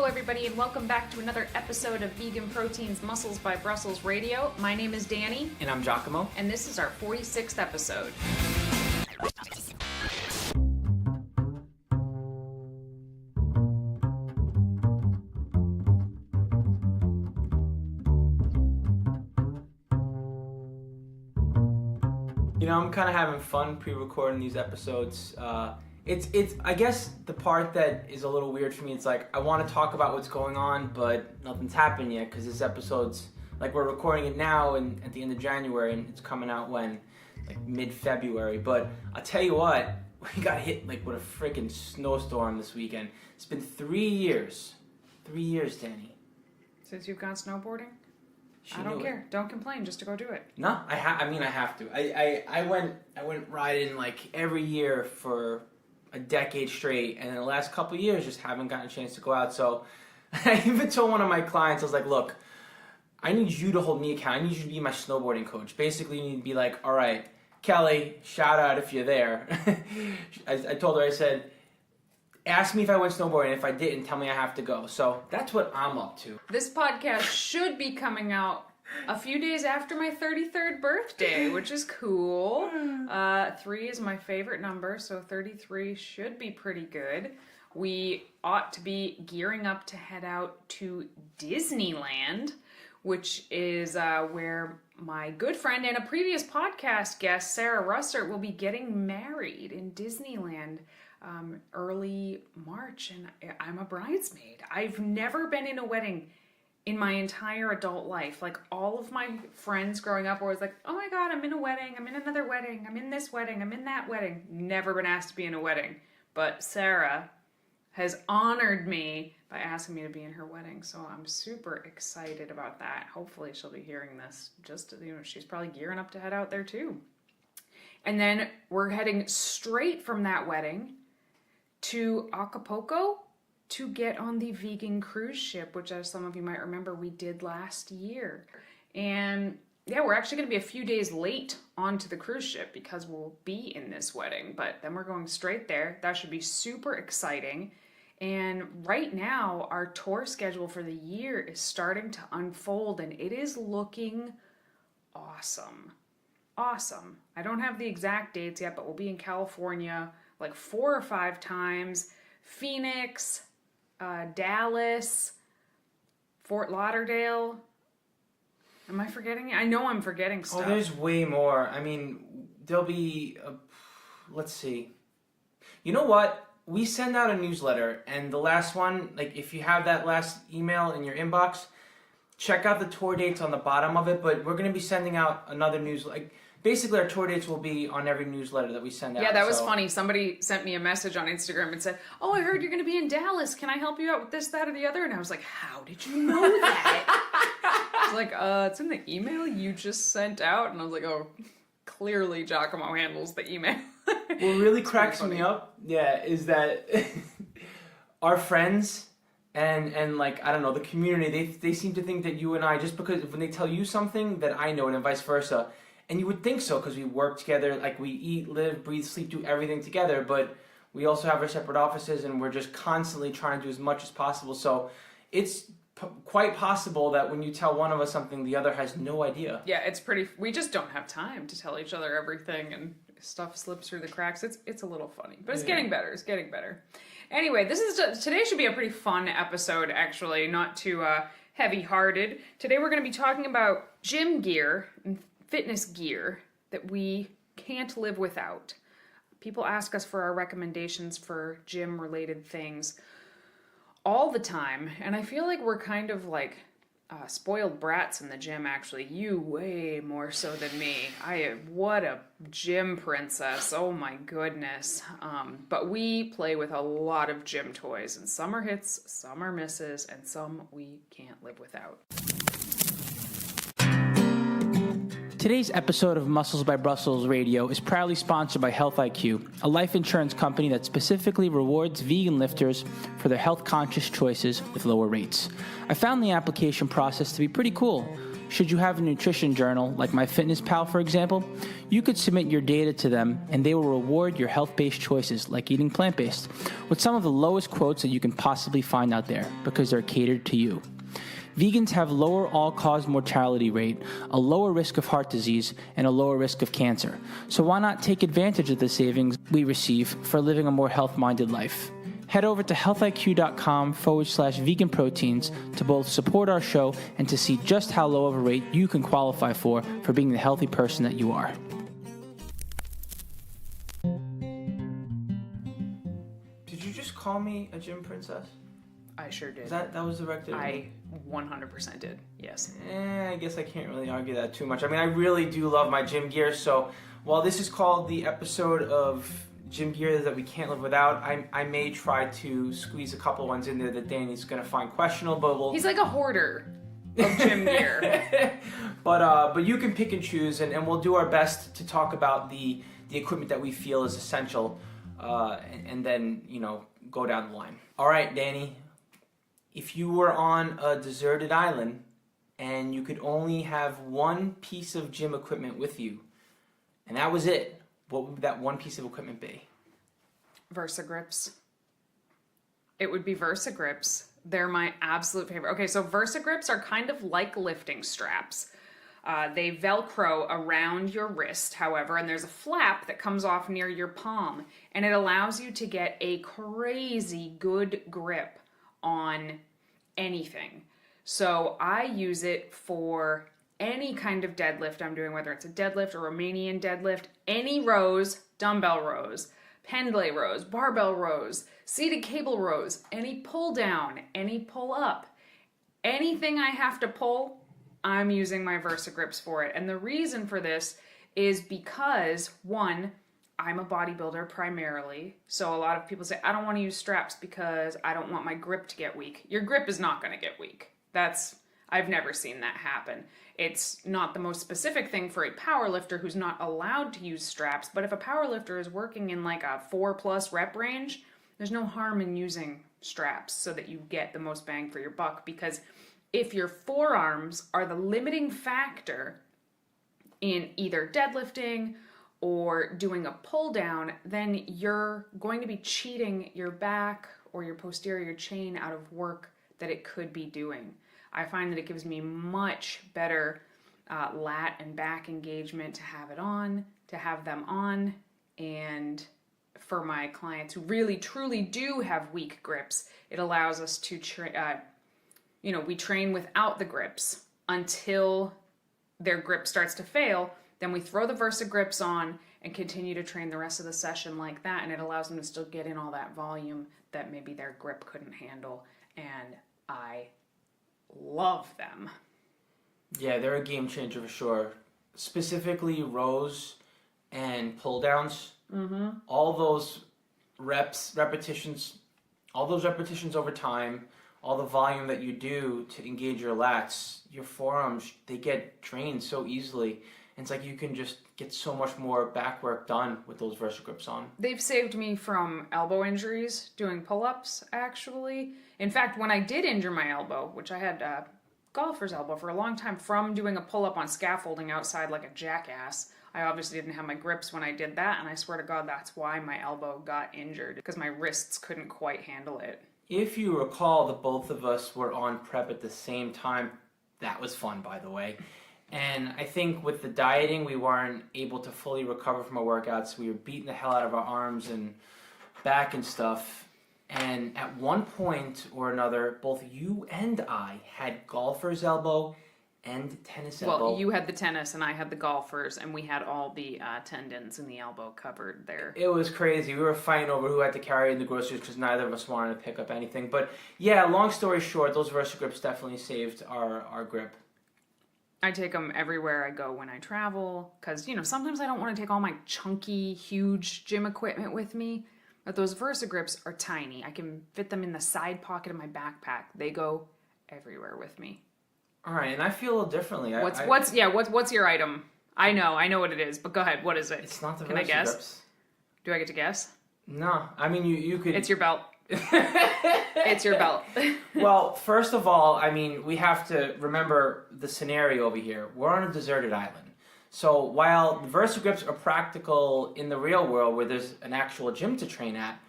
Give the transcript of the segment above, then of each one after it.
everybody, and welcome back to another episode of Vegan Proteins Muscles by Brussels Radio. My name is Danny. And I'm 𝐬𝐝𝐾. And this is our 46th episode. You know, I'm kind of having fun pre-recording these episodes. It's I guess the part that is a little weird for me, it's like I want to talk about what's going on, but nothing's happened yet because this episode's, like, we're recording it now and at the end of January, and it's coming out when? Like mid-February. But I'll tell you what, we got hit like with a freaking snowstorm this weekend. It's been 3 years. 3 years, Danny. Since you've gone snowboarding? She I don't knew care. it. Don't complain. Just to go do it. No, I have to. I went riding like every year for a decade straight, and in the last couple of years just haven't gotten a chance to go out. So I even told one of my clients, I was like, look, I need you to hold me accountable. I need you to be my snowboarding coach. Basically, you need to be like, all right, Kelly, shout out if you're there. I told her, I said, ask me if I went snowboarding. If I didn't, tell me I have to go. So that's what I'm up to. This podcast should be coming out a few days after my 33rd birthday, which is cool. 3 is my favorite number, so 33 should be pretty good. We ought to be gearing up to head out to Disneyland, which is where my good friend and a previous podcast guest, Sarah Russert, will be getting married in Disneyland early March, and I'm a bridesmaid. I've never been in a wedding in my entire adult life. Like, all of my friends growing up were always like, oh my god, I'm in a wedding, I'm in another wedding, I'm in this wedding, I'm in that wedding. Never been asked to be in a wedding. But Sarah has honored me by asking me to be in her wedding, so I'm super excited about that. Hopefully she'll be hearing this. Just, you know, she's probably gearing up to head out there too. And then we're heading straight from that wedding to Acapulco to get on the vegan cruise ship, which, as some of you might remember, we did last year. And yeah, we're actually going to be a few days late onto the cruise ship because we'll be in this wedding, but then we're going straight there. That should be super exciting. And right now, our tour schedule for the year is starting to unfold, and it is looking awesome. Awesome. I don't have the exact dates yet, but we'll be in California like 4 or 5 times. Phoenix, Dallas, Fort Lauderdale. Am I forgetting? I know I'm forgetting stuff. Oh, there's way more. I mean, there'll be, let's see. You know what? We send out a newsletter, and the last one, like, if you have that last email in your inbox, check out the tour dates on the bottom of it, but we're going to be sending out another newsletter. Like, basically, our tour dates will be on every newsletter that we send out. Yeah, that was funny. Somebody sent me a message on Instagram and said, oh, I heard you're going to be in Dallas. Can I help you out with this, that, or the other? And I was like, how did you know that? I was like, it's in the email you just sent out. And I was like, oh, clearly 𝐬𝐝𝐾 handles the email. What really cracks me up, is that our friends and like, I don't know, the community, they seem to think that you and I, just because when they tell you something that I know it and vice versa, and you would think so because we work together, like we eat, live, breathe, sleep, do everything together, but we also have our separate offices and we're just constantly trying to do as much as possible. So it's quite possible that when you tell one of us something, the other has no idea. Yeah, we just don't have time to tell each other everything, and stuff slips through the cracks. It's a little funny, but it's getting better. It's getting better. Anyway, today should be a pretty fun episode, actually, not too heavy-hearted. Today we're going to be talking about gym gear and fitness gear that we can't live without. People ask us for our recommendations for gym-related things all the time, and I feel like we're kind of like spoiled brats in the gym, actually. You way more so than me. What a gym princess. Oh my goodness. But we play with a lot of gym toys, and some are hits, some are misses, and some we can't live without. Today's episode of Muscles by Brussels Radio is proudly sponsored by Health IQ, a life insurance company that specifically rewards vegan lifters for their health-conscious choices with lower rates. I found the application process to be pretty cool. Should you have a nutrition journal, like MyFitnessPal for example, you could submit your data to them and they will reward your health-based choices, like eating plant-based, with some of the lowest quotes that you can possibly find out there because they're catered to you. Vegans have lower all-cause mortality rate, a lower risk of heart disease, and a lower risk of cancer. So why not take advantage of the savings we receive for living a more health-minded life? Head over to healthiq.com/veganproteins to both support our show and to see just how low of a rate you can qualify for being the healthy person that you are. Did you just call me a gym princess? I sure did. That was directed at I me? 100% did, yes. I guess I can't really argue that too much. I mean, I really do love my gym gear, so while this is called the episode of gym gear that we can't live without, I may try to squeeze a couple ones in there that Danny's going to find questionable, but we'll... He's like a hoarder of gym gear. But you can pick and choose, and we'll do our best to talk about the equipment that we feel is essential, and then, go down the line. All right, Danny. If you were on a deserted island and you could only have one piece of gym equipment with you, and that was it, what would that one piece of equipment be? VersaGrips. It would be VersaGrips. They're my absolute favorite. Okay, so VersaGrips are kind of like lifting straps. They Velcro around your wrist, however, and there's a flap that comes off near your palm, and it allows you to get a crazy good grip on anything. So I use it for any kind of deadlift I'm doing, whether it's a deadlift or Romanian deadlift, any rows, dumbbell rows, pendlay rows, barbell rows, seated cable rows, any pull down, any pull up, anything I have to pull, I'm using my VersaGrips for it. And the reason for this is because, one, I'm a bodybuilder primarily, so a lot of people say, I don't want to use straps because I don't want my grip to get weak. Your grip is not going to get weak. I've never seen that happen. It's not the most specific thing for a power lifter who's not allowed to use straps, but if a power lifter is working in like a 4+ rep range, there's no harm in using straps so that you get the most bang for your buck, because if your forearms are the limiting factor in either deadlifting or doing a pull down, then you're going to be cheating your back or your posterior chain out of work that it could be doing. I find that it gives me much better lat and back engagement to have them on, and for my clients who really truly do have weak grips, it allows us to we train without the grips until their grip starts to fail. Then we throw the VersaGrips on and continue to train the rest of the session like that, and it allows them to still get in all that volume that maybe their grip couldn't handle, and I love them. Yeah, they're a game changer for sure. Specifically rows and pull downs. Mm-hmm. All those repetitions over time, all the volume that you do to engage your lats, your forearms, they get trained so easily. And it's like you can just get so much more back work done with those VersaGrips on. They've saved me from elbow injuries doing pull-ups, actually. In fact, when I did injure my elbow, which I had a golfer's elbow for a long time from doing a pull-up on scaffolding outside like a jackass, I obviously didn't have my grips when I did that, and I swear to God that's why my elbow got injured, because my wrists couldn't quite handle it. If you recall, the both of us were on prep at the same time. That was fun, by the way. And I think with the dieting, we weren't able to fully recover from our workouts. We were beating the hell out of our arms and back and stuff. And at one point or another, both you and I had golfer's elbow and tennis elbow. Well, you had the tennis and I had the golfers, and we had all the tendons in the elbow covered there. It was crazy. We were fighting over who had to carry in the groceries because neither of us wanted to pick up anything. But yeah, long story short, those VersaGrips definitely saved our grip. I take them everywhere I go when I travel, because, sometimes I don't want to take all my chunky, huge gym equipment with me. But those VersaGrips are tiny. I can fit them in the side pocket of my backpack. They go everywhere with me. All right, and I feel a little differently. What's your item? I know what it is, but go ahead. What is it? It's not the Can I VeganiSm guess? grips. Do I get to guess? No, I mean you could. It's your belt. It's your belt. Well, first of all, I mean we have to remember the scenario over here. We're on a deserted island, so while the Versa grips are practical in the real world where there's an actual gym to train at,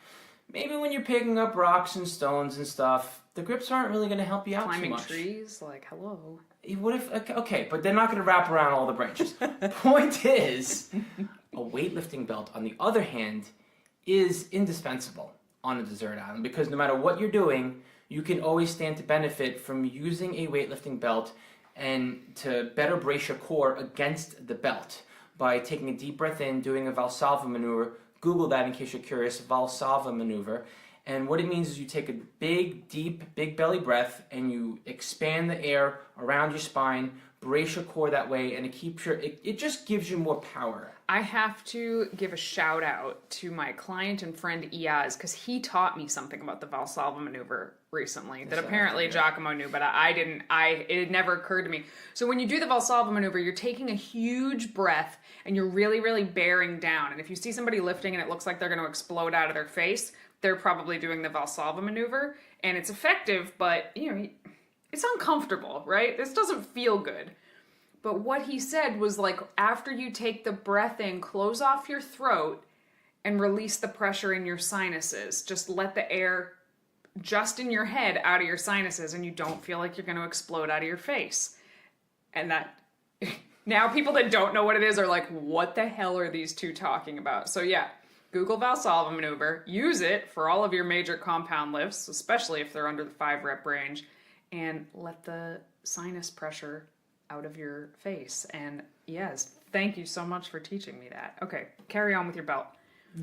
maybe when you're picking up rocks and stones and stuff, the grips aren't really going to help you out Climbing too much. trees, like hello. What if? Okay, but they're not going to wrap around all the branches. Point is, a weightlifting belt, on the other hand, is indispensable on a desert island because no matter what you're doing, you can always stand to benefit from using a weightlifting belt and to better brace your core against the belt by taking a deep breath in, doing a Valsalva maneuver. Google that in case you're curious, Valsalva maneuver. And what it means is you take a big, deep, big belly breath and you expand the air around your spine, brace your core that way, and it just gives you more power. I have to give a shout out to my client and friend 𝐬𝐮𝐬𝐫𝐞 because he taught me something about the Valsalva maneuver recently that apparently 𝐬𝐿𝐫𝐞 knew, but I didn't. It had never occurred to me. So when you do the Valsalva maneuver, you're taking a huge breath and you're really, really bearing down. And if you see somebody lifting and it looks like they're going to explode out of their face, they're probably doing the Valsalva maneuver, and it's effective, but it's uncomfortable, right? This doesn't feel good. But what he said was like, after you take the breath in, close off your throat and release the pressure in your sinuses. Just let the air just in your head out of your sinuses and you don't feel like you're going to explode out of your face. And that now people that don't know what it is are like, what the hell are these two talking about? So yeah, Google Valsalva maneuver, use it for all of your major compound lifts, especially if they're under the 5 rep range, and let the sinus pressure out of your face. And yes, thank you so much for teaching me that. Okay, carry on with your belt.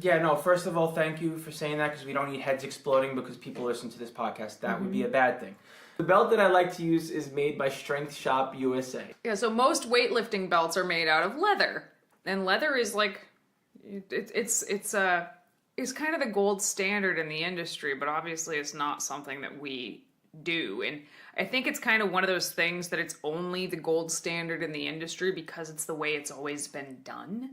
Yeah, no, first of all, thank you for saying that because we don't need heads exploding because people listen to this podcast. That would be a bad thing. The belt that I like to use is made by Strength Shop USA. Yeah, so most weightlifting belts are made out of leather. And leather is like, it's kind of the gold standard in the industry, but obviously it's not something that we do. And I think it's kind of one of those things that it's only the gold standard in the industry because it's the way it's always been done.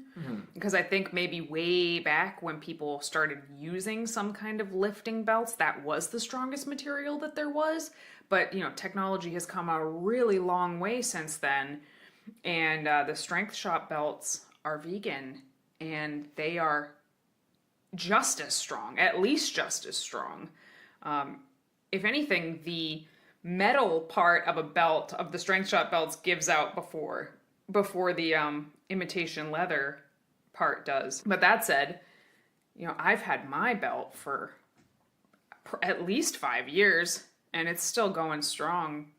Because I think maybe way back when people started using some kind of lifting belts, that was the strongest material that there was. But, technology has come a really long way since then. And the Strength Shop belts are vegan and they are just as strong, at least just as strong. If anything, the metal part of a belt, of the Strength Shop belts, gives out before the imitation leather part does. But that said, I've had my belt for at least 5 years, and it's still going strong.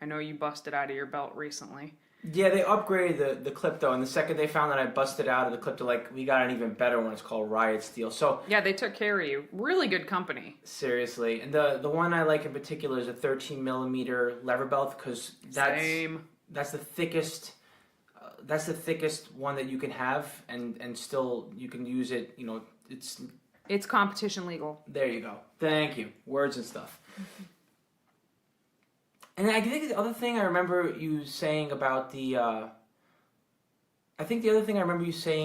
I know you busted out of your belt recently. Yeah, they upgraded the clip though, and the second they found that I busted out of the clip, they're like, we got an even better one. It's called Riot Steel. So yeah, they took care of you. Really good company. Seriously, and the one I like in particular is a 13 millimeter lever belt because that's the thickest. That's the thickest one that you can have, and still you can use it. It's competition legal. There you go. Thank you. Words and stuff. And I think the other thing I remember you saying about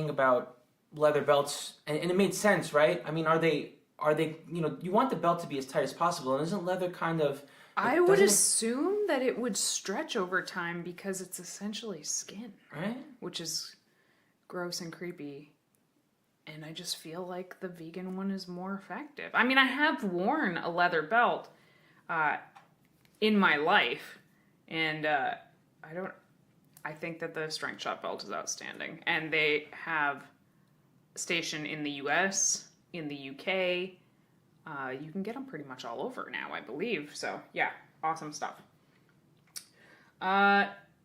about leather belts, and it made sense, right? I mean, are they, you want the belt to be as tight as possible, and isn't leather kind of... I would assume that it would stretch over time because it's essentially skin. Right? Which is gross and creepy. And I just feel like the vegan one is more effective. I mean, I have worn a leather belt, in my life, and I think that the Strength Shop belt is outstanding, and they have a station in the US, in the UK. You can get them pretty much all over now, I believe. So yeah, awesome stuff.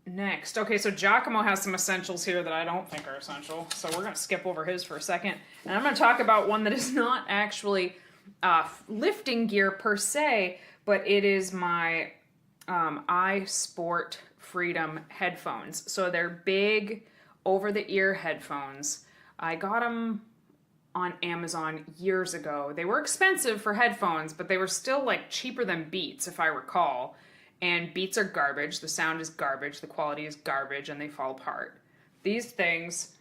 Next, okay, so 𝐬𝐿𝐫𝐞 has some essentials here that I don't think are essential, so we're going to skip over his for a second, and I'm going to talk about one that is not actually lifting gear per se, but it is my iSport Freedom headphones. So they're big over-the-ear headphones. I got them on Amazon years ago. They were expensive for headphones, but they were still like cheaper than Beats, if I recall. And Beats are garbage. The sound is garbage. The quality is garbage, and they fall apart. These things,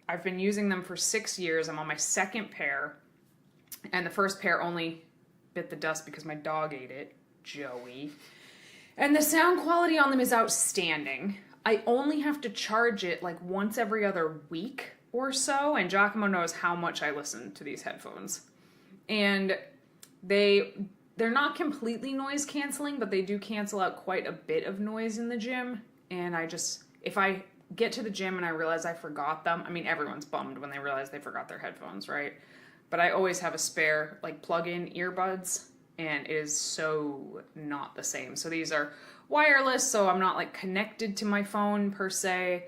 I've been using them for 6 years. I'm on my second pair. And the first pair only bit the dust because my dog ate it, Joey. And the sound quality on them is outstanding. I only have to charge it like once every other week or so. And Giacomo knows how much I listen to these headphones. And they're not completely noise canceling, but they do cancel out quite a bit of noise in the gym. And if I get to the gym and I realize I forgot them, I mean, everyone's bummed when they realize they forgot their headphones, right? But I always have a spare, like, plug-in earbuds, and it is so not the same. So these are wireless, so I'm not, like, connected to my phone, per se.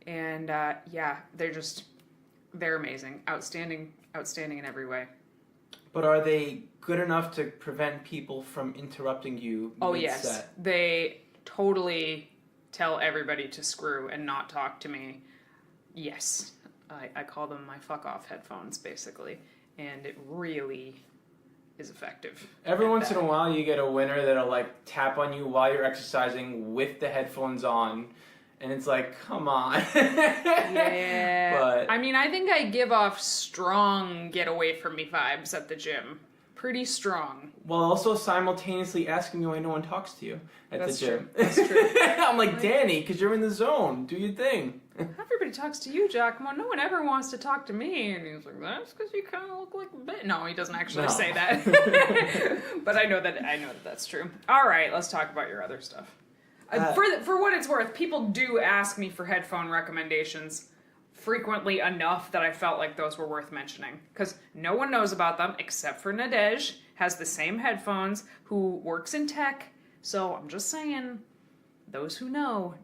And, yeah, they're amazing. Outstanding in every way. But are they good enough to prevent people from interrupting you Oh, mid-set? yes. They totally tell everybody to screw and not talk to me. Yes. I call them my fuck-off headphones, basically. And it really is effective. Every once in a while you get a winner that'll like tap on you while you're exercising with the headphones on. And it's like, come on. Yeah. But I mean, I think I give off strong get away from me vibes at the gym. Pretty strong. while also simultaneously asking me why no one talks to you at the gym. True. That's true. I'm like, Danny, because you're in the zone. Do your thing. Everybody talks to you, Giacomo. No one ever wants to talk to me. And he's like, that's because you kind of look like a bit. No, he doesn't actually say that. But I know that that's true. All right, let's talk about your other stuff. For what it's worth, people do ask me for headphone recommendations frequently enough that I felt like those were worth mentioning. Because no one knows about them except for Nadej, has the same headphones, who works in tech. So I'm just saying, those who know.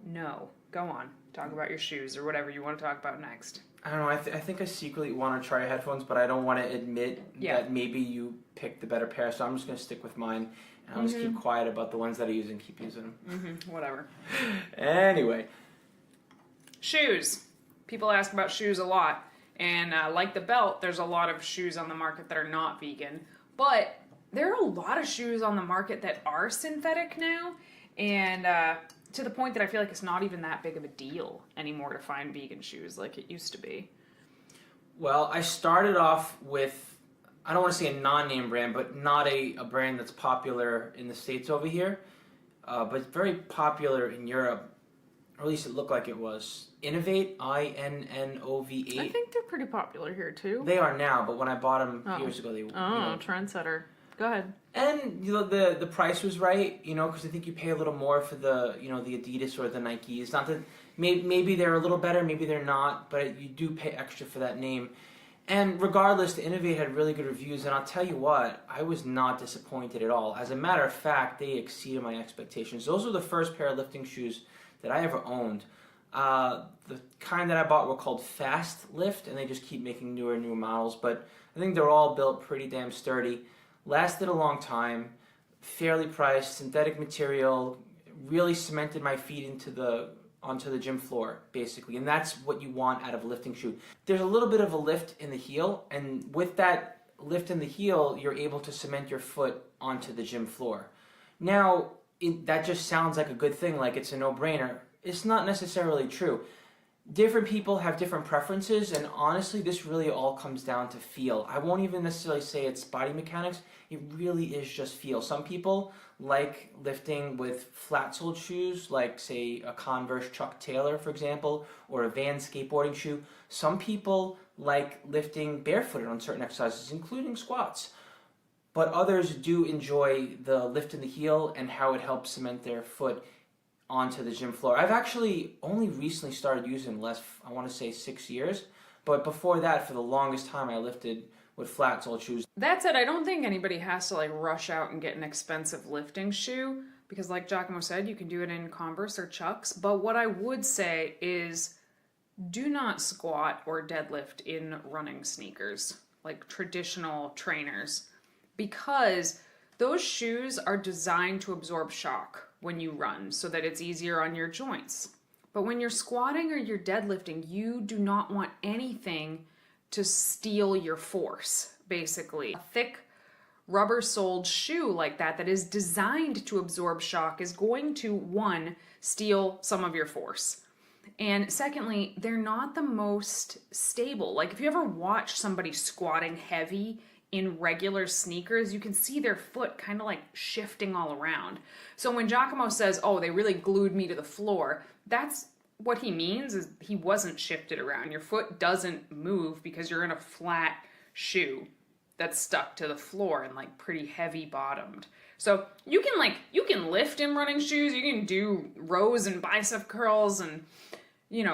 Go on. Talk about your shoes or whatever you want to talk about next. I don't know. I think I secretly want to try headphones, but I don't want to admit that maybe you picked the better pair. So I'm just going to stick with mine. And I'll just keep quiet about the ones that I use and keep using them. Whatever. Anyway. Shoes. People ask about shoes a lot. And like the belt, there's a lot of shoes on the market that are not vegan. But there are a lot of shoes on the market that are synthetic now. And to the point that I feel like it's not even that big of a deal anymore to find vegan shoes like it used to be. Well, I started off with, I don't want to say a non-name brand, but not a brand that's popular in the States over here, but very popular in Europe, or at least it looked like it was. Innovate, INNOVA. I think they're pretty popular here too. They are now, but when I bought them years ago, they were. Trendsetter. Go ahead. And the price was right, because I think you pay a little more for the the Adidas or the Nikes. Not that maybe they're a little better, maybe they're not, but you do pay extra for that name. And regardless, the Innovate had really good reviews, and I'll tell you what, I was not disappointed at all. As a matter of fact, they exceeded my expectations. Those were the first pair of lifting shoes that I ever owned. The kind that I bought were called Fast Lift, and they just keep making newer and newer models, but I think they're all built pretty damn sturdy. Lasted a long time, fairly priced, synthetic material, really cemented my feet onto the gym floor, basically. And that's what you want out of a lifting shoe. There's a little bit of a lift in the heel, and with that lift in the heel, you're able to cement your foot onto the gym floor. Now, that just sounds like a good thing, like it's a no-brainer. It's not necessarily true. Different people have different preferences, and honestly, this really all comes down to feel. I won't even necessarily say it's body mechanics. It really is just feel. Some people like lifting with flat-soled shoes, like, say, a Converse Chuck Taylor, for example, or a Vans skateboarding shoe. Some people like lifting barefooted on certain exercises, including squats. But others do enjoy the lift in the heel and how it helps cement their foot onto the gym floor. I've actually only recently started using less, I want to say 6 years, but before that, for the longest time, I lifted with flat-soled shoes. That said, I don't think anybody has to rush out and get an expensive lifting shoe, because like Giacomo said, you can do it in Converse or Chucks, but what I would say is do not squat or deadlift in running sneakers, like traditional trainers, because those shoes are designed to absorb shock when you run so that it's easier on your joints. But when you're squatting or you're deadlifting, you do not want anything to steal your force, basically. A thick rubber-soled shoe like that is designed to absorb shock is going to, one, steal some of your force. And secondly, they're not the most stable. Like if you ever watch somebody squatting heavy in regular sneakers, you can see their foot kind of like shifting all around. So when 𝐾𝐨𝐽 says, oh, they really glued me to the floor, that's what he means is he wasn't shifted around. Your foot doesn't move because you're in a flat shoe that's stuck to the floor and like pretty heavy bottomed. So you can lift in running shoes, you can do rows and bicep curls and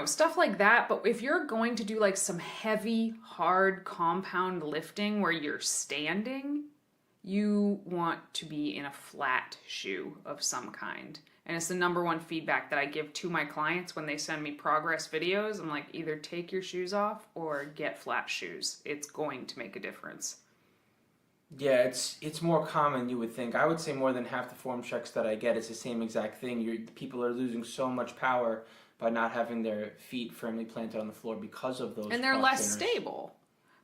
stuff like that. But if you're going to do like some heavy, hard compound lifting where you're standing, you want to be in a flat shoe of some kind. And it's the number one feedback that I give to my clients when they send me progress videos. I'm like, either take your shoes off or get flat shoes. It's going to make a difference. Yeah, it's more common you would think. I would say more than half the form checks that I get is the same exact thing. People are losing so much power by not having their feet firmly planted on the floor because of those. And they're less stable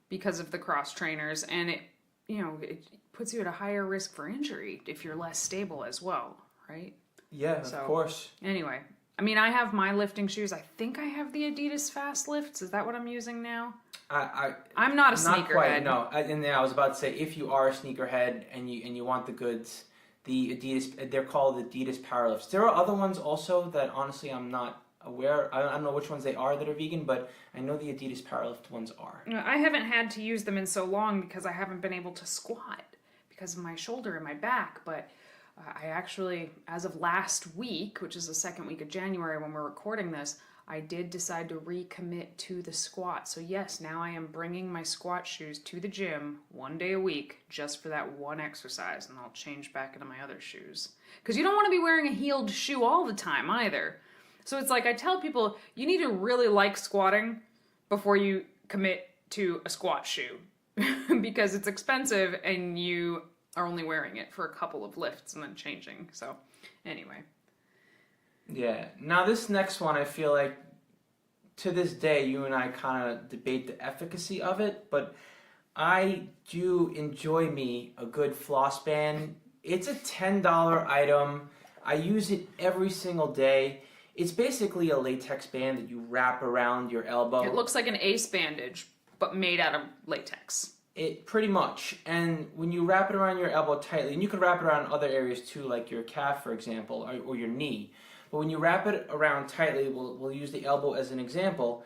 because of the cross trainers, and it puts you at a higher risk for injury if you're less stable as well, right? Yeah, of course. Anyway, I mean, I have my lifting shoes. I think I have the Adidas Fast Lifts. Is that what I'm using now? I'm not a sneakerhead. Not quite, no. I was about to say, if you are a sneakerhead and you want the goods, the Adidas, they're called Adidas Power Lifts. There are other ones also that honestly I'm not aware. I don't know which ones they are that are vegan, but I know the Adidas Powerlift ones are. I haven't had to use them in so long because I haven't been able to squat because of my shoulder and my back, but I actually, as of last week, which is the second week of January when we're recording this, I did decide to recommit to the squat. So yes, now I am bringing my squat shoes to the gym 1 day a week just for that one exercise, and I'll change back into my other shoes. Because you don't want to be wearing a heeled shoe all the time either. So it's like I tell people, you need to really like squatting before you commit to a squat shoe because it's expensive and you are only wearing it for a couple of lifts and then changing. So anyway. Yeah. Now this next one, I feel like to this day, you and I kind of debate the efficacy of it, but I do enjoy me a good floss band. It's a $10 item. I use it every single day. It's basically a latex band that you wrap around your elbow. It looks like an ace bandage, but made out of latex. It pretty much. And when you wrap it around your elbow tightly, and you can wrap it around other areas too, like your calf, for example, or your knee. But when you wrap it around tightly, we'll use the elbow as an example.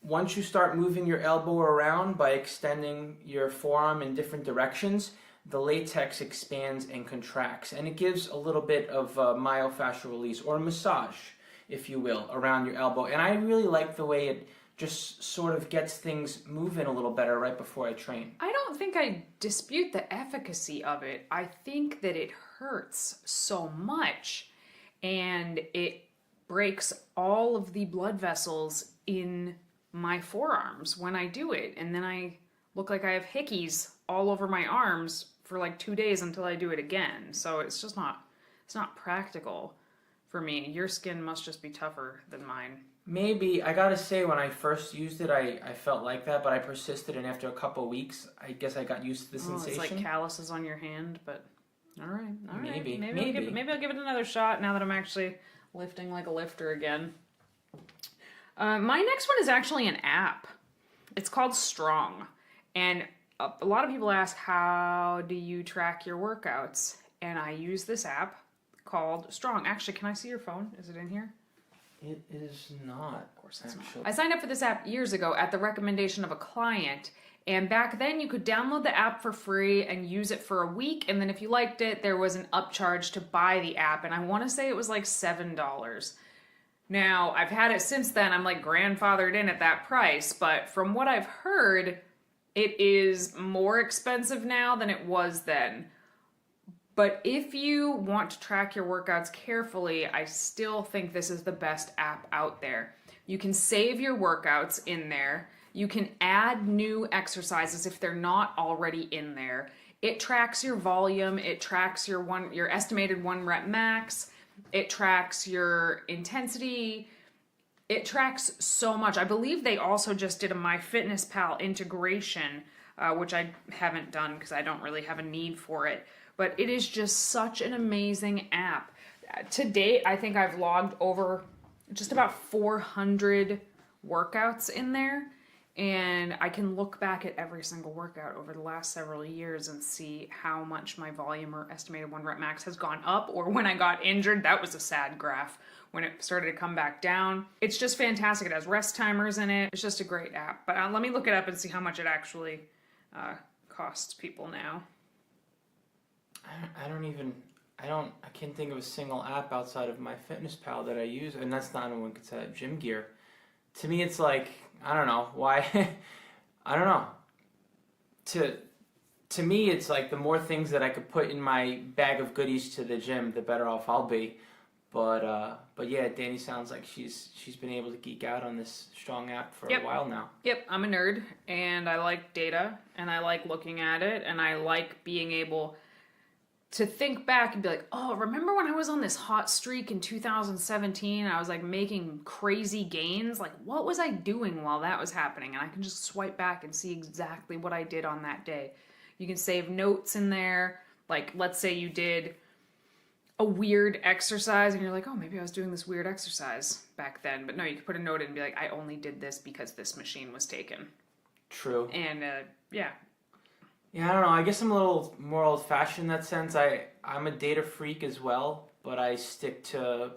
Once you start moving your elbow around by extending your forearm in different directions, the latex expands and contracts. And it gives a little bit of myofascial release, or a massage, if you will, around your elbow. And I really like the way it just sort of gets things moving a little better right before I train. I don't think I dispute the efficacy of it. I think that it hurts so much and it breaks all of the blood vessels in my forearms when I do it. And then I look like I have hickeys all over my arms for like 2 days until I do it again. So it's just it's not practical for me. Your skin must just be tougher than mine. Maybe. I gotta say, when I first used it, I felt like that, but I persisted, and after a couple of weeks, I guess I got used to the sensation. It's like calluses on your hand, but all right. Maybe. Maybe I'll give it another shot now that I'm actually lifting like a lifter again. My next one is actually an app. It's called Strong, and a lot of people ask, how do you track your workouts? And I use this app called Strong. Actually, can I see your phone? Is it in here? It is not. Of course it's not. I signed up for this app years ago at the recommendation of a client, and back then you could download the app for free and use it for a week, and then if you liked it, there was an upcharge to buy the app, and I want to say it was like $7. Now, I've had it since then. I'm like grandfathered in at that price, but from what I've heard, it is more expensive now than it was then. But if you want to track your workouts carefully, I still think this is the best app out there. You can save your workouts in there. You can add new exercises if they're not already in there. It tracks your volume. It tracks your estimated 1 rep max. It tracks your intensity. It tracks so much. I believe they also just did a MyFitnessPal integration, which I haven't done because I don't really have a need for it. But it is just such an amazing app. To date, I think I've logged over just about 400 workouts in there. And I can look back at every single workout over the last several years and see how much my volume or estimated 1 rep max has gone up. Or when I got injured, that was a sad graph when it started to come back down. It's just fantastic. It has rest timers in it. It's just a great app. But let me look it up and see how much it actually costs people now. I can't think of a single app outside of MyFitnessPal that I use, and that's not one could say gym gear. To me, it's like, I don't know why. I don't know. To me, it's like the more things that I could put in my bag of goodies to the gym, the better off I'll be. But yeah, Danny sounds like she's been able to geek out on this strong app for a while now. Yep, I'm a nerd, and I like data, and I like looking at it, and I like being able to think back and be like, oh, remember when I was on this hot streak in 2017? I was like making crazy gains. Like, what was I doing while that was happening? And I can just swipe back and see exactly what I did on that day. You can save notes in there. Like, let's say you did a weird exercise and you're like, oh, maybe I was doing this weird exercise back then. But no, you can put a note in and be like, I only did this because this machine was taken. True. And yeah. Yeah, I don't know. I guess I'm a little more old-fashioned in that sense. I'm a data freak as well, but I stick to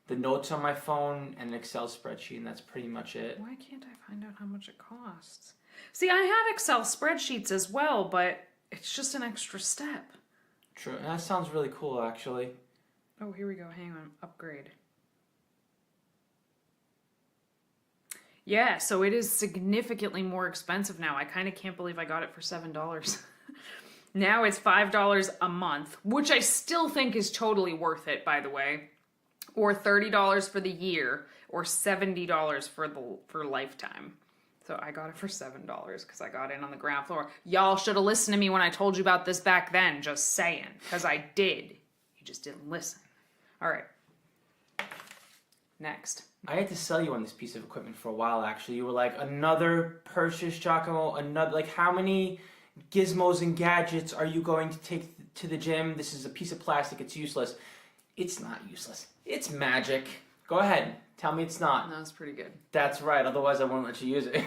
the notes on my phone and an Excel spreadsheet, and that's pretty much it. Why can't I find out how much it costs? See, I have Excel spreadsheets as well, but it's just an extra step. True. And that sounds really cool, actually. Oh, here we go. Hang on. Upgrade. Yeah, so it is significantly more expensive now. I kind of can't believe I got it for $7. Now it's $5 a month, which I still think is totally worth it, by the way. Or $30 for the year, or $70 for lifetime. So I got it for $7 because I got in on the ground floor. Y'all should have listened to me when I told you about this back then, just saying. Because I did. You just didn't listen. All right. Next. I had to sell you on this piece of equipment for a while, actually. You were like, another purchase, Giacomo, another, like, how many gizmos and gadgets are you going to take to the gym? This is a piece of plastic, it's useless. It's not useless. It's magic. Go ahead, tell me it's not. That was pretty good. That's right, otherwise I won't let you use it.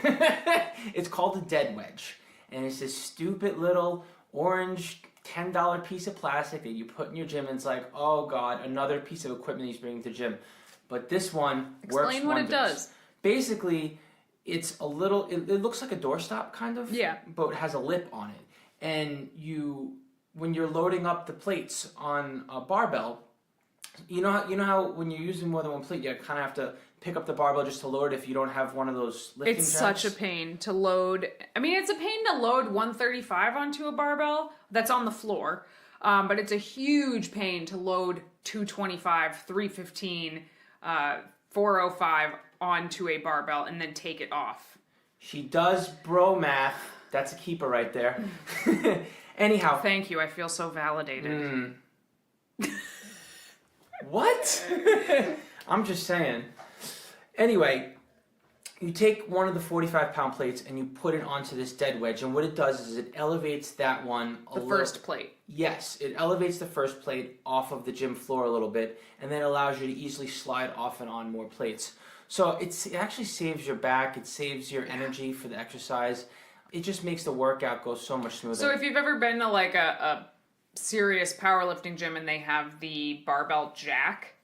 It's called a dead wedge. And it's this stupid little orange $10 piece of plastic that you put in your gym, and it's like, oh God, another piece of equipment he's bringing to the gym. But this one works Explain what wonders. it does. Basically, it's a little, it looks like a doorstop kind of. Yeah. But it has a lip on it. And when you're loading up the plates on a barbell, you know how when you're using more than one plate, you kind of have to pick up the barbell just to load if you don't have one of those lifting It's jacks? such a pain to load. I mean, it's a pain to load 135 onto a barbell that's on the floor. But it's a huge pain to load 225, 315, 405 onto a barbell and then take it off. She does bro math. That's a keeper right there. Anyhow. Thank you. I feel so validated. What? I'm just saying. Anyway, you take one of the 45-pound plates and you put it onto this dead wedge, and what it does is it elevates that one First plate. Yes, it elevates the first plate off of the gym floor a little bit, and then allows you to easily slide off and on more plates. So it actually saves your back, it saves your energy for the exercise. It just makes the workout go so much smoother. So if you've ever been to like a serious powerlifting gym and they have the barbell jack,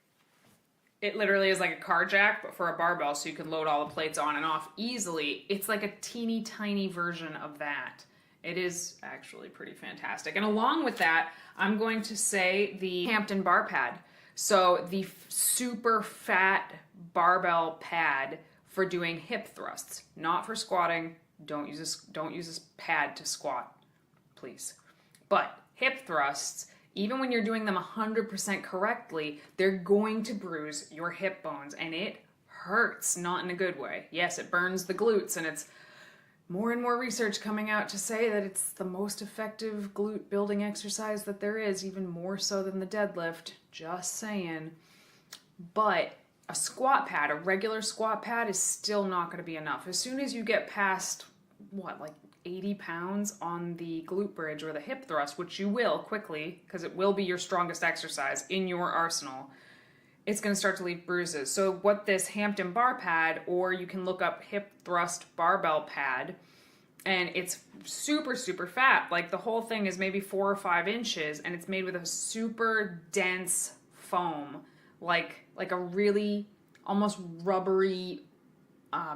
it literally is like a car jack, but for a barbell, so you can load all the plates on and off easily. It's like a teeny tiny version of that. It is actually pretty fantastic. And along with that, I'm going to say the Hampton bar pad. So the super fat barbell pad for doing hip thrusts, not for squatting. Don't use this pad to squat, please. But hip thrusts, even when you're doing them 100% correctly, they're going to bruise your hip bones, and it hurts, not in a good way. Yes, it burns the glutes, and it's more and more research coming out to say that it's the most effective glute building exercise that there is, even more so than the deadlift. Just saying. But a squat pad, a regular squat pad, is still not going to be enough. As soon as you get past, like 80 pounds on the glute bridge or the hip thrust, which you will quickly, because it will be your strongest exercise in your arsenal, it's going to start to leave bruises. So what this Hampton bar pad, or you can look up hip thrust barbell pad, and it's super, super fat. Like the whole thing is maybe 4 or 5 inches, and it's made with a super dense foam, like a really almost rubbery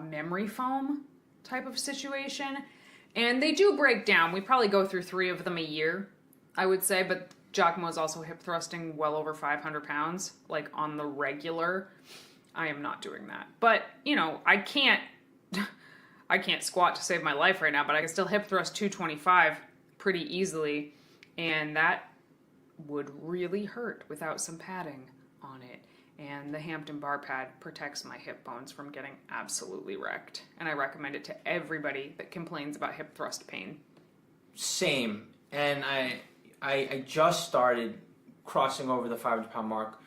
memory foam type of situation. And they do break down. We probably go through 3 of them a year, I would say, but Giacomo is also hip thrusting well over 500 pounds, like on the regular. I am not doing that. But, you know, I can't squat to save my life right now, but I can still hip thrust 225 pretty easily. And that would really hurt without some padding on it. And the Hampton bar pad protects my hip bones from getting absolutely wrecked. And I recommend it to everybody that complains about hip thrust pain. Same. And I just started crossing over the 500-pound mark.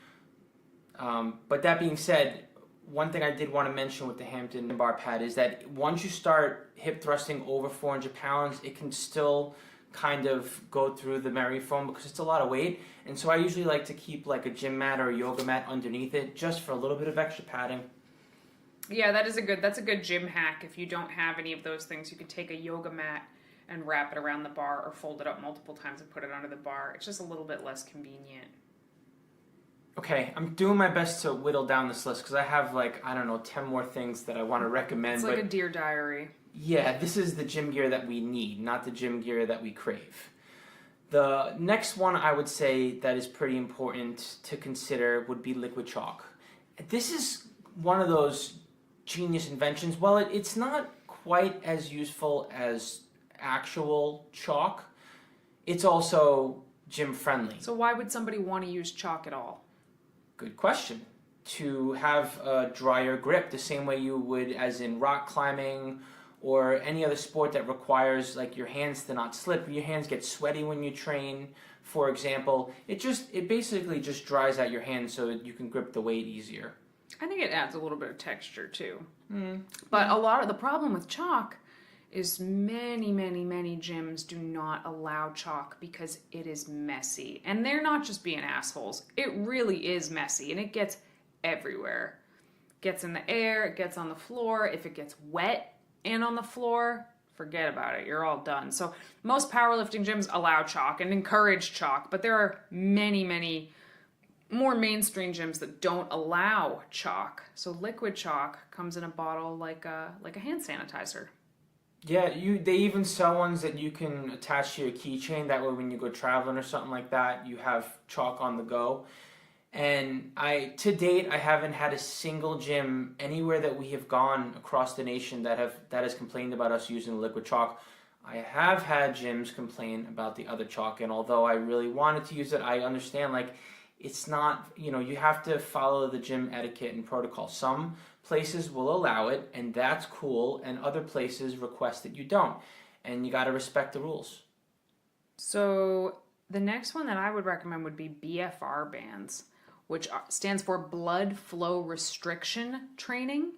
But that being said, one thing I did want to mention with the Hampton bar pad is that once you start hip thrusting over 400 pounds, it can still kind of go through the memory foam because it's a lot of weight. And so I usually like to keep like a gym mat or a yoga mat underneath it just for a little bit of extra padding. Yeah, that's a good gym hack. If you don't have any of those things, you can take a yoga mat and wrap it around the bar or fold it up multiple times and put it under the bar. It's just a little bit less convenient. Okay, I'm doing my best to whittle down this list because I have 10 more things that I want to recommend. It's like a Dear Diary. Yeah, this is the gym gear that we need, not the gym gear that we crave. The next one I would say that is pretty important to consider would be liquid chalk. This is one of those genius inventions. Well, it's not quite as useful as actual chalk. It's also gym friendly. So why would somebody want to use chalk at all? Good question. To have a drier grip, the same way you would as in rock climbing or any other sport that requires like your hands to not slip. Your hands get sweaty when you train, for example. It basically just dries out your hands so that you can grip the weight easier. I think it adds a little bit of texture too. But a lot of the problem with chalk is many gyms do not allow chalk because it is messy. And they're not just being assholes. It really is messy and it gets everywhere. It gets in the air, it gets on the floor. If it gets wet and on the floor, forget about it. You're all done. So most powerlifting gyms allow chalk and encourage chalk, but there are many more mainstream gyms that don't allow chalk. So liquid chalk comes in a bottle like a hand sanitizer. Yeah, they even sell ones that you can attach to your keychain. That way when you go traveling or something like that, you have chalk on the go. And to date, I haven't had a single gym anywhere that we have gone across the nation that has complained about us using liquid chalk. I have had gyms complain about the other chalk, and although I really wanted to use it, I understand it's not, you have to follow the gym etiquette and protocol. Some places will allow it, and that's cool, and other places request that you don't, and you got to respect the rules. So the next one that I would recommend would be BFR bands, which stands for blood flow restriction training.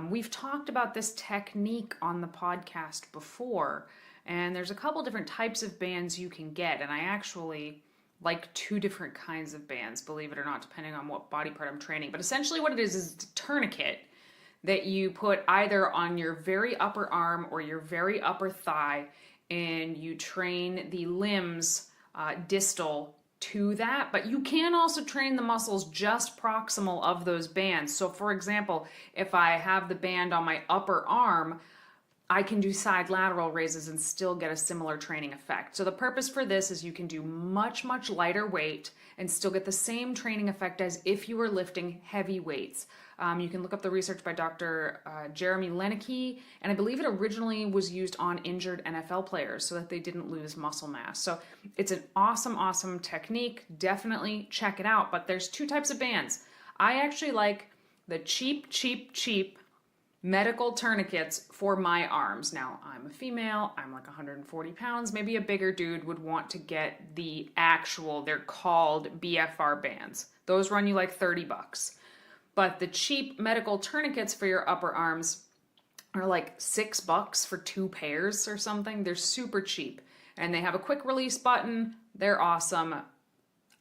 We've talked about this technique on the podcast before, and there's a couple different types of bands you can get, and I actually like 2 different kinds of bands, believe it or not, depending on what body part I'm training. But essentially what it is a tourniquet that you put either on your very upper arm or your very upper thigh, and you train the limbs distal to that, but you can also train the muscles just proximal of those bands. So for example, if I have the band on my upper arm, I can do side lateral raises and still get a similar training effect. So the purpose for this is you can do much lighter weight and still get the same training effect as if you were lifting heavy weights. You can look up the research by Dr. Jeremy Lenicky, and I believe it originally was used on injured NFL players so that they didn't lose muscle mass. So it's an awesome technique. Definitely check it out. But there's 2 types of bands. I actually like the cheap medical tourniquets for my arms. Now, I'm a female, I'm like 140 pounds. Maybe a bigger dude would want to get the they're called BFR bands. Those run you like $30. But the cheap medical tourniquets for your upper arms are like $6 for 2 pairs or something. They're super cheap. And they have a quick release button. They're awesome.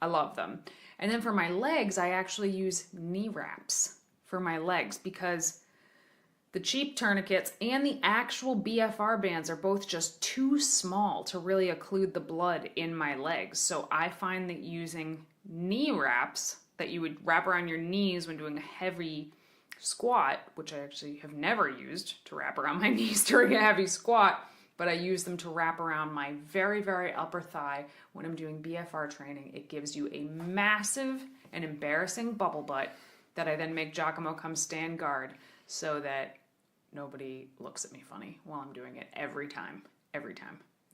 I love them. And then for my legs, I actually use knee wraps for my legs because the cheap tourniquets and the actual BFR bands are both just too small to really occlude the blood in my legs. So I find that using knee wraps that you would wrap around your knees when doing a heavy squat, which I actually have never used to wrap around my knees during a heavy squat, but I use them to wrap around my very, very upper thigh when I'm doing BFR training. It gives you a massive and embarrassing bubble butt that I then make 𝐬𝐿𝐫𝐞 come stand guard so that nobody looks at me funny while I'm doing it every time.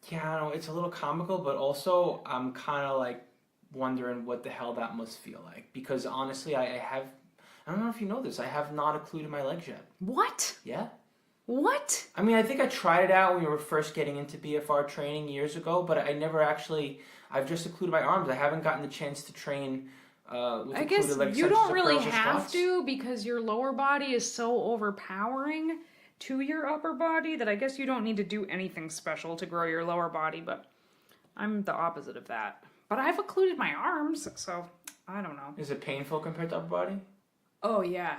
Yeah, I know, it's a little comical, but also I'm kind of like wondering what the hell that must feel like. Because honestly, I don't know if you know this, I have not occluded my legs yet. What? Yeah. What? I mean, I think I tried it out when we were first getting into BFR training years ago, but I never actually, I've just occluded my arms. I haven't gotten the chance to train with I guess occluded legs, you such as don't the really curls or have squats. to because your lower body is so overpowering to your upper body that I guess you don't need to do anything special to grow your lower body, but I'm the opposite of that. But I've occluded my arms, so I don't know. Is it painful compared to upper body? Oh yeah.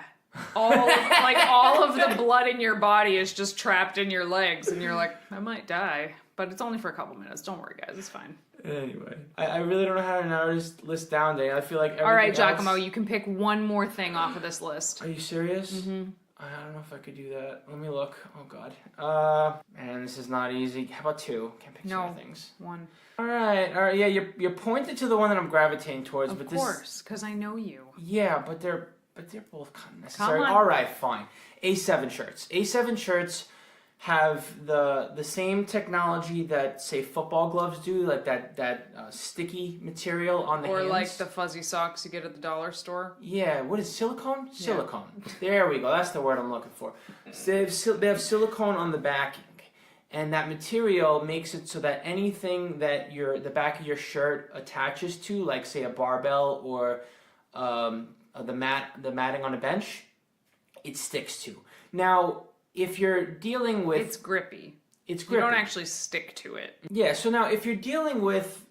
All of the blood in your body is just trapped in your legs and you're like, I might die. But it's only for a couple minutes. Don't worry, guys. It's fine. Anyway, I really don't know how to narrow this list down, Dane. I feel like everything All right, else... 𝐬𝐿𝐫𝐞, you can pick one more thing off of this list. Are you serious? Mm-hmm. I don't know if I could do that. Let me look. Oh, God. Man, this is not easy. How about two? Can't pick two things. One. All right. Yeah, you're pointed to the one that I'm gravitating towards. Of but course, because I know you. Yeah, but they're both kind of necessary. Come on. All right, fine. 𝐬7 shirts. 𝐬7 shirts have the same technology that, say, football gloves do, like that sticky material on the hands. Or like the fuzzy socks you get at the dollar store. Yeah, what is silicone? Yeah. Silicone. There we go. That's the word I'm looking for. So they have silicone on the backing, and that material makes it so that anything that the back of your shirt attaches to, like say a barbell or the matting on a bench, it sticks to. Now, if you're dealing with... It's grippy. It's grippy. You don't actually stick to it. Yeah, so now if you're dealing with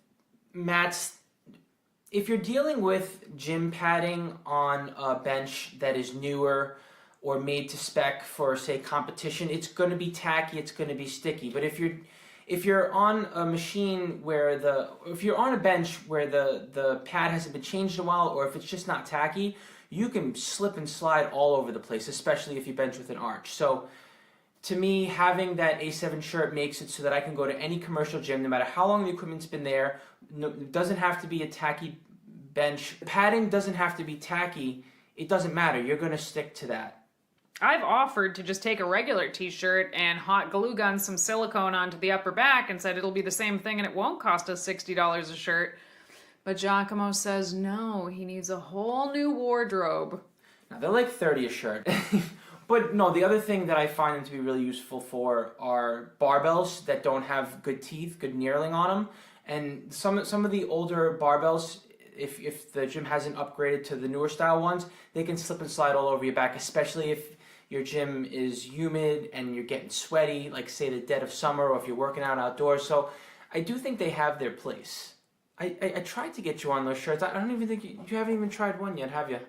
if you're dealing with gym padding on a bench that is newer or made to spec for, say, competition, it's going to be tacky, it's going to be sticky. But if you're on a machine if you're on a bench where the pad hasn't been changed in a while, or if it's just not tacky, you can slip and slide all over the place, especially if you bench with an arch. So to me, having that 𝐬7 shirt makes it so that I can go to any commercial gym, no matter how long the equipment's been there. No, it doesn't have to be a tacky bench. Padding doesn't have to be tacky. It doesn't matter. You're going to stick to that. I've offered to just take a regular t-shirt and hot glue gun some silicone onto the upper back and said it'll be the same thing and it won't cost us $60 a shirt. But 𝐬𝐿𝐫𝐞 says no, he needs a whole new wardrobe. Now, they're like $30 a shirt. But no, the other thing that I find them to be really useful for are barbells that don't have good teeth, good knurling on them. And some of the older barbells, if the gym hasn't upgraded to the newer style ones, they can slip and slide all over your back, especially if your gym is humid and you're getting sweaty, like say the dead of summer, or if you're working out outdoors. So I do think they have their place. I tried to get you on those shirts. I don't even think you haven't even tried one yet, have you?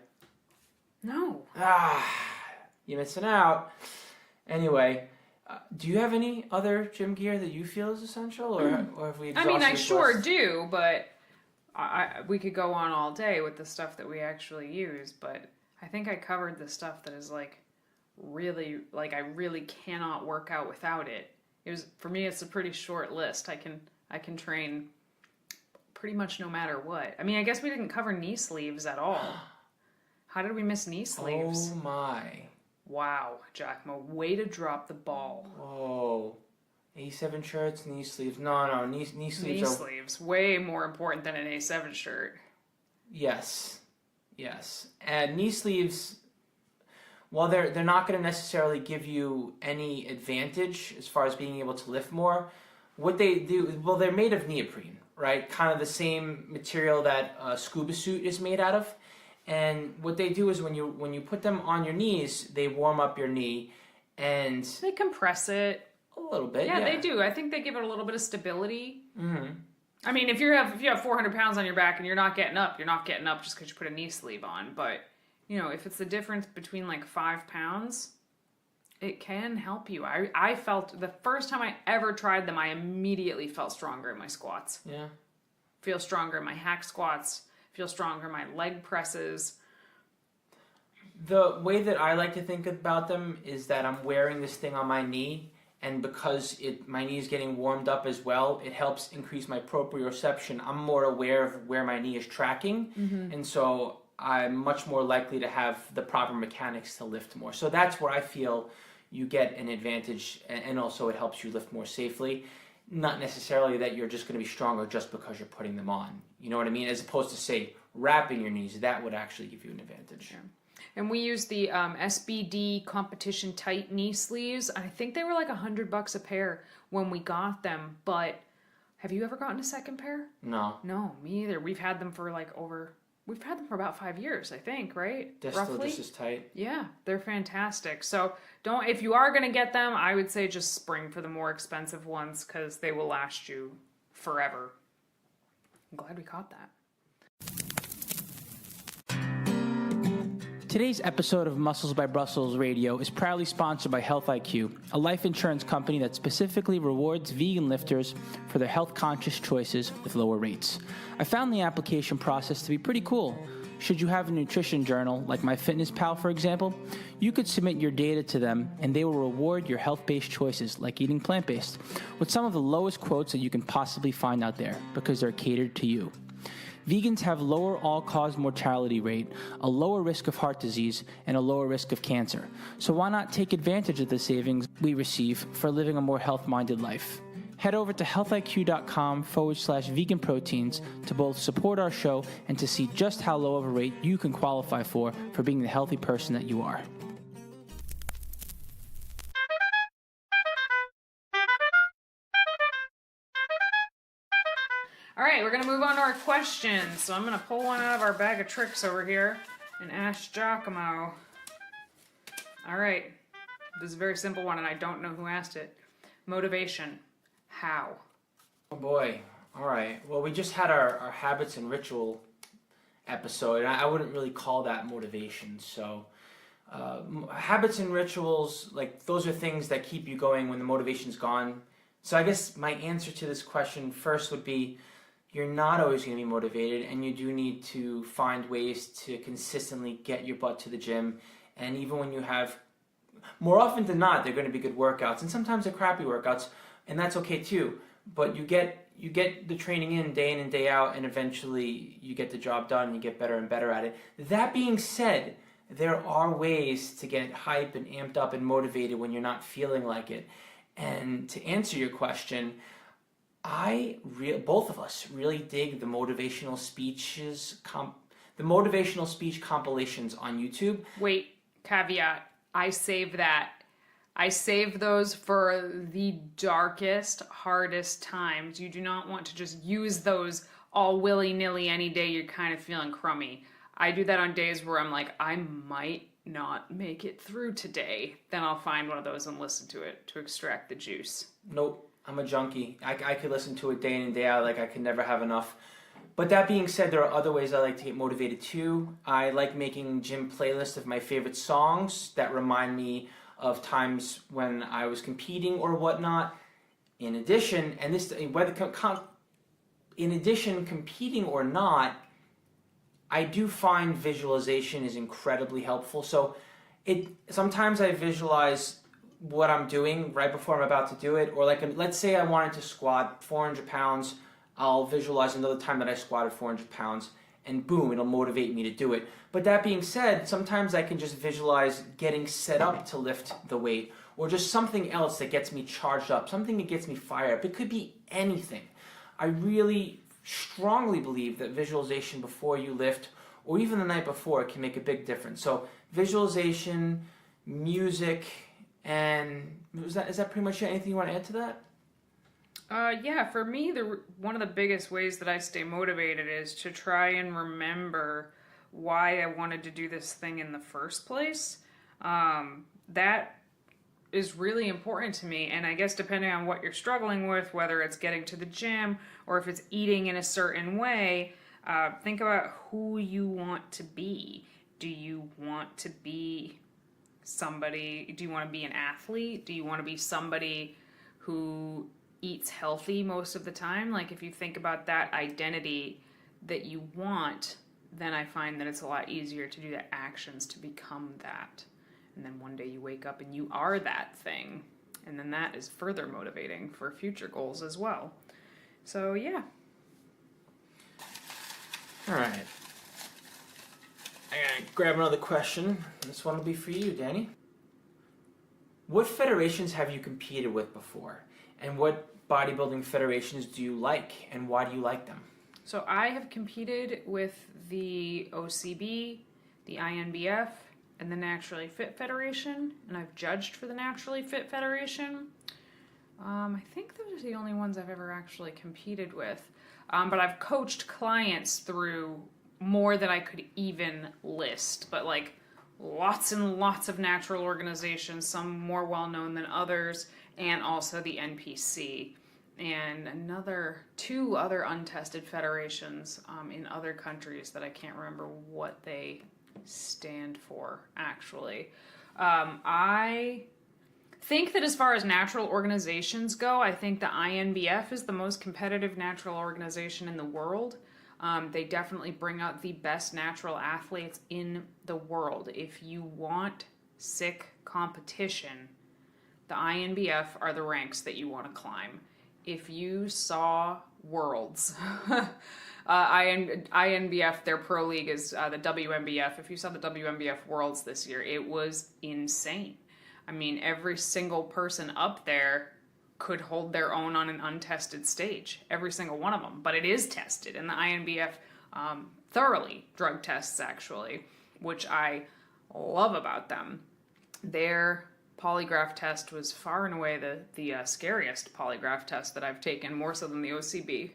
No. You're missing out. Anyway, do you have any other gym gear that you feel is essential, or have we exhausted I this sure list? do, but we could go on all day with the stuff that we actually use, but I think I covered the stuff that is like really, like I really cannot work out without it. For me, it's a pretty short list. I can train pretty much no matter what. I mean, I guess we didn't cover knee sleeves at all. How did we miss knee sleeves? Oh my. Wow, 𝐬𝐿𝐫𝐞, way to drop the ball. Oh. 𝐬7 shirts, knee sleeves. No, knee sleeves Knee are... sleeves, way more important than an 𝐬7 shirt. Yes. And knee sleeves, while they're not going to necessarily give you any advantage as far as being able to lift more, what they do, well, they're made of neoprene, right? Kind of the same material that a scuba suit is made out of. And what they do is when you put them on your knees, they warm up your knee, and They compress it. a little bit. Yeah, they do. I think they give it a little bit of stability. Mm-hmm. I mean, if you have 400 pounds on your back and you're not getting up just because you put a knee sleeve on. But, if it's the difference between like 5 pounds, it can help you. I felt, the first time I ever tried them, I immediately felt stronger in my squats. Yeah. Feel stronger in my hack squats. Feel stronger in my leg presses. The way that I like to think about them is that I'm wearing this thing on my knee, and because my knee is getting warmed up as well, it helps increase my proprioception. I'm more aware of where my knee is tracking, and so I'm much more likely to have the proper mechanics to lift more. So that's where I feel you get an advantage, and also it helps you lift more safely. Not necessarily that you're just going to be stronger just because you're putting them on. You know what I mean? As opposed to, say, wrapping your knees, that would actually give you an advantage. Yeah. And we use the SBD competition tight knee sleeves. I think they were like $100 a pair when we got them. But have you ever gotten a second pair? No. No, me either. We've had them for we've had them for about 5 years, I think, right? They're roughly. Still just as tight. Yeah, they're fantastic. So if you are going to get them, I would say just spring for the more expensive ones because they will last you forever. I'm glad we caught that. Today's episode of Muscles by Brussels Radio is proudly sponsored by 𝐬𝐻𝐾, a life insurance company that specifically rewards vegan lifters for their health-conscious choices with lower rates. I found the application process to be pretty cool. Should you have a nutrition journal, like MyFitnessPal for example, you could submit your data to them and they will reward your health-based choices, like eating plant-based, with some of the lowest quotes that you can possibly find out there because they're catered to you. Vegans have lower all-cause mortality rate, a lower risk of heart disease, and a lower risk of cancer. So why not take advantage of the savings we receive for living a more health-minded life? Head over to healthiq.com/veganproteins to both support our show and to see just how low of a rate you can qualify for being the healthy person that you are. All right, we're going to move on to our questions. So I'm going to pull one out of our bag of tricks over here and ask 𝐿𝐻𝐾𝐿. All right, this is a very simple one, and I don't know who asked it. Motivation. How? Oh boy. All right. Well, we just had our habits and ritual episode, and I wouldn't really call that motivation. So habits and rituals, like those are things that keep you going when the motivation's gone. So I guess my answer to this question first would be, you're not always going to be motivated, and you do need to find ways to consistently get your butt to the gym. And even when you have, more often than not, they're going to be good workouts, and sometimes they're crappy workouts, and that's okay too. But you get the training in and day out, and eventually you get the job done, and you get better and better at it. That being said, there are ways to get hype and amped up and motivated when you're not feeling like it. And to answer your question, both of us really dig the motivational speech compilations on YouTube. Wait, caveat. I save that. I save those for the darkest, hardest times. You do not want to just use those all willy-nilly any day you're kind of feeling crummy. I do that on days where I'm like, I might not make it through today. Then I'll find one of those and listen to it to extract the juice. Nope. I'm a junkie. I could listen to it day in and day out, like I could never have enough. But that being said, there are other ways I like to get motivated too. I like making gym playlists of my favorite songs that remind me of times when I was competing or whatnot. In addition, competing or not, I do find visualization is incredibly helpful. So sometimes I visualize what I'm doing right before I'm about to do it, or like let's say I wanted to squat 400 pounds, I'll visualize another time that I squatted 400 pounds, and boom, it'll motivate me to do it. But that being said, sometimes I can just visualize getting set up to lift the weight, or just something else that gets me charged up, something that gets me fired up. It could be anything. I really strongly believe that visualization before you lift, or even the night before, can make a big difference. So visualization, music, and is that pretty much it? Anything you want to add to that? Yeah, for me, one of the biggest ways that I stay motivated is to try and remember why I wanted to do this thing in the first place. That is really important to me. And I guess depending on what you're struggling with, whether it's getting to the gym or if it's eating in a certain way, think about who you want to be. Do you want to be somebody, do you want to be an athlete? Do you want to be somebody who eats healthy most of the time? Like if you think about that identity that you want, then I find that it's a lot easier to do the actions to become that. And then one day you wake up and you are that thing. And then that is further motivating for future goals as well. So yeah. All right. I gotta grab another question. This one will be for you, Danny. What federations have you competed with before? And what bodybuilding federations do you like? And why do you like them? So I have competed with the OCB, the INBF, and the Naturally Fit Federation, and I've judged for the Naturally Fit Federation. I think those are the only ones I've ever actually competed with. But I've coached clients through more than I could even list, but like lots and lots of natural organizations, some more well-known than others, and also the NPC. And two other untested federations in other countries that I can't remember what they stand for, actually. I think that as far as natural organizations go, I think the INBF is the most competitive natural organization in the world. They definitely bring out the best natural athletes in the world. If you want sick competition, the INBF are the ranks that you want to climb. If you saw Worlds, INBF, their pro league is the WNBF. If you saw the WNBF Worlds this year, it was insane. I mean, every single person up there could hold their own on an untested stage. Every single one of them. But it is tested, and the INBF thoroughly drug tests, actually, which I love about them. Their polygraph test was far and away the scariest polygraph test that I've taken, more so than the OCB.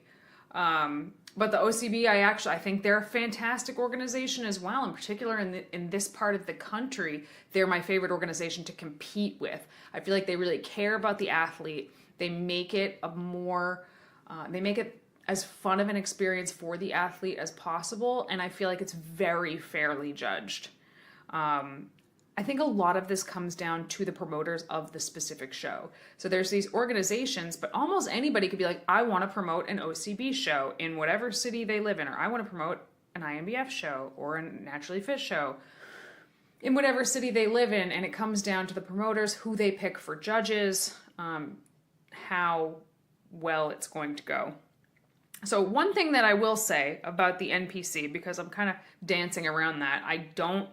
But the OCB, I think they're a fantastic organization as well. In particular, in this part of the country, they're my favorite organization to compete with. I feel like they really care about the athlete. They make it they make it as fun of an experience for the athlete as possible, and I feel like it's very fairly judged. I think a lot of this comes down to the promoters of the specific show. So there's these organizations, but almost anybody could be like, I want to promote an OCB show in whatever city they live in, or I want to promote an INBF show or a Naturally Fit show in whatever city they live in. And it comes down to the promoters, who they pick for judges, how well it's going to go. So one thing that I will say about the NPC, because I'm kind of dancing around that, I don't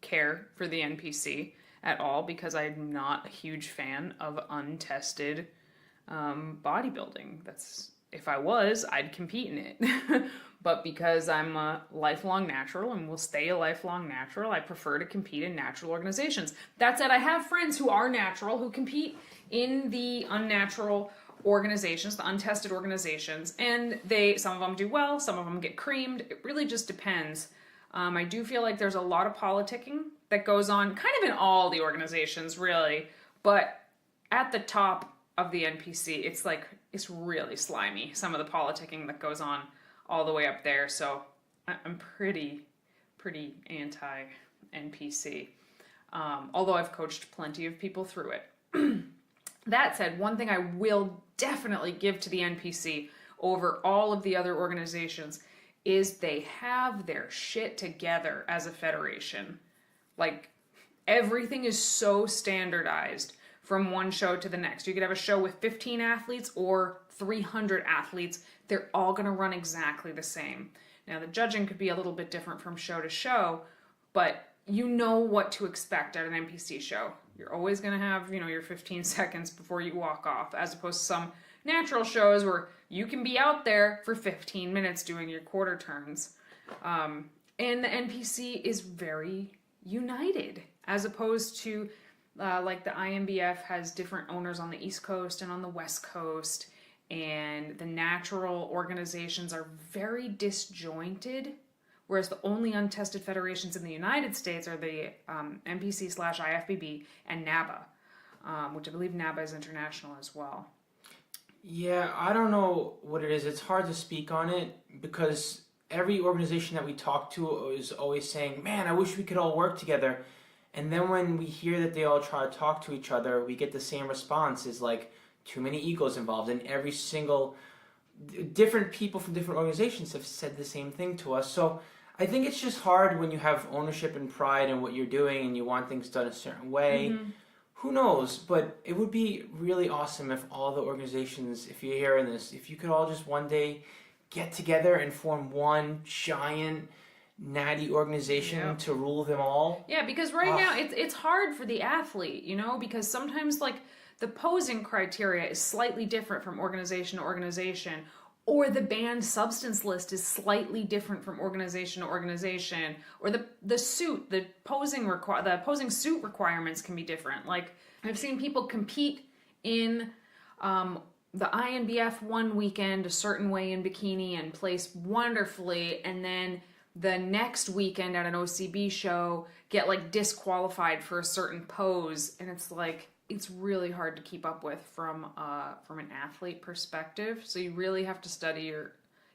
care for the NPC at all, because I'm not a huge fan of untested bodybuilding. If I was, I'd compete in it. But because I'm a lifelong natural and will stay a lifelong natural, I prefer to compete in natural organizations. That said, I have friends who are natural who compete in the unnatural organizations, the untested organizations, and some of them do well, some of them get creamed. It really just depends. I do feel like there's a lot of politicking that goes on kind of in all the organizations, really, but at the top of the NPC, it's really slimy, some of the politicking that goes on all the way up there. So I'm pretty anti-NPC, although I've coached plenty of people through it. That said, one thing I will definitely give to the NPC over all of the other organizations is they have their shit together as a federation. Like, everything is so standardized from one show to the next. You could have a show with 15 athletes or 300 athletes. They're all going to run exactly the same. Now, the judging could be a little bit different from show to show, but you know what to expect at an NPC show. You're always going to have, your 15 seconds before you walk off, as opposed to some natural shows where you can be out there for 15 minutes doing your quarter turns. And the NPC is very united, as opposed to like the INBF has different owners on the East Coast and on the West Coast, and the natural organizations are very disjointed, whereas the only untested federations in the United States are the NPC/IFBB and NABA. which I believe NABA is international as well. Yeah, I don't know what it is. It's hard to speak on it because every organization that we talk to is always saying, man, I wish we could all work together. And then when we hear that they all try to talk to each other, we get the same response, is like too many egos involved. And every single different people from different organizations have said the same thing to us. So I think it's just hard when you have ownership and pride in what you're doing and you want things done a certain way. Mm-hmm. Who knows? But it would be really awesome if all the organizations, if you're hearing this, if you could all just one day get together and form one giant natty organization to rule them all. Yeah, because right now it's hard for the athlete, you know, because sometimes like the posing criteria is slightly different from organization to organization, or the banned substance list is slightly different from organization to organization, or the suit, the posing suit requirements can be different. Like I've seen people compete in the INBF one weekend a certain way in bikini and place wonderfully, and then the next weekend at an OCB show get like disqualified for a certain pose, and it's like it's really hard to keep up with from an athlete perspective. So you really have to study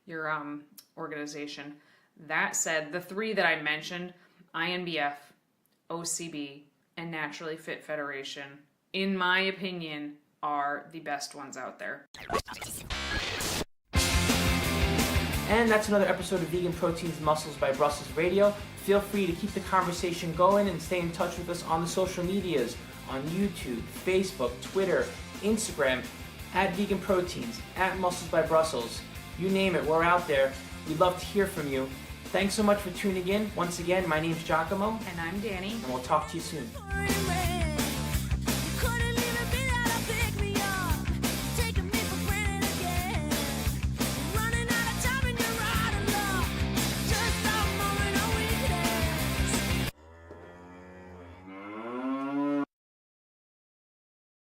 your organization. That said, the three that I mentioned, INBF, OCB, and Naturally Fit Federation, in my opinion, are the best ones out there. And that's another episode of Vegan Proteins Muscles by Brussels Radio. Feel free to keep the conversation going and stay in touch with us on the social medias, on YouTube, Facebook, Twitter, Instagram, at Vegan Proteins, at Muscles by Brussels. You name it, we're out there. We'd love to hear from you. Thanks so much for tuning in. Once again, my name's 𝐬𝐿'𝐫𝐿', And I'm Danny. and we'll talk to you soon.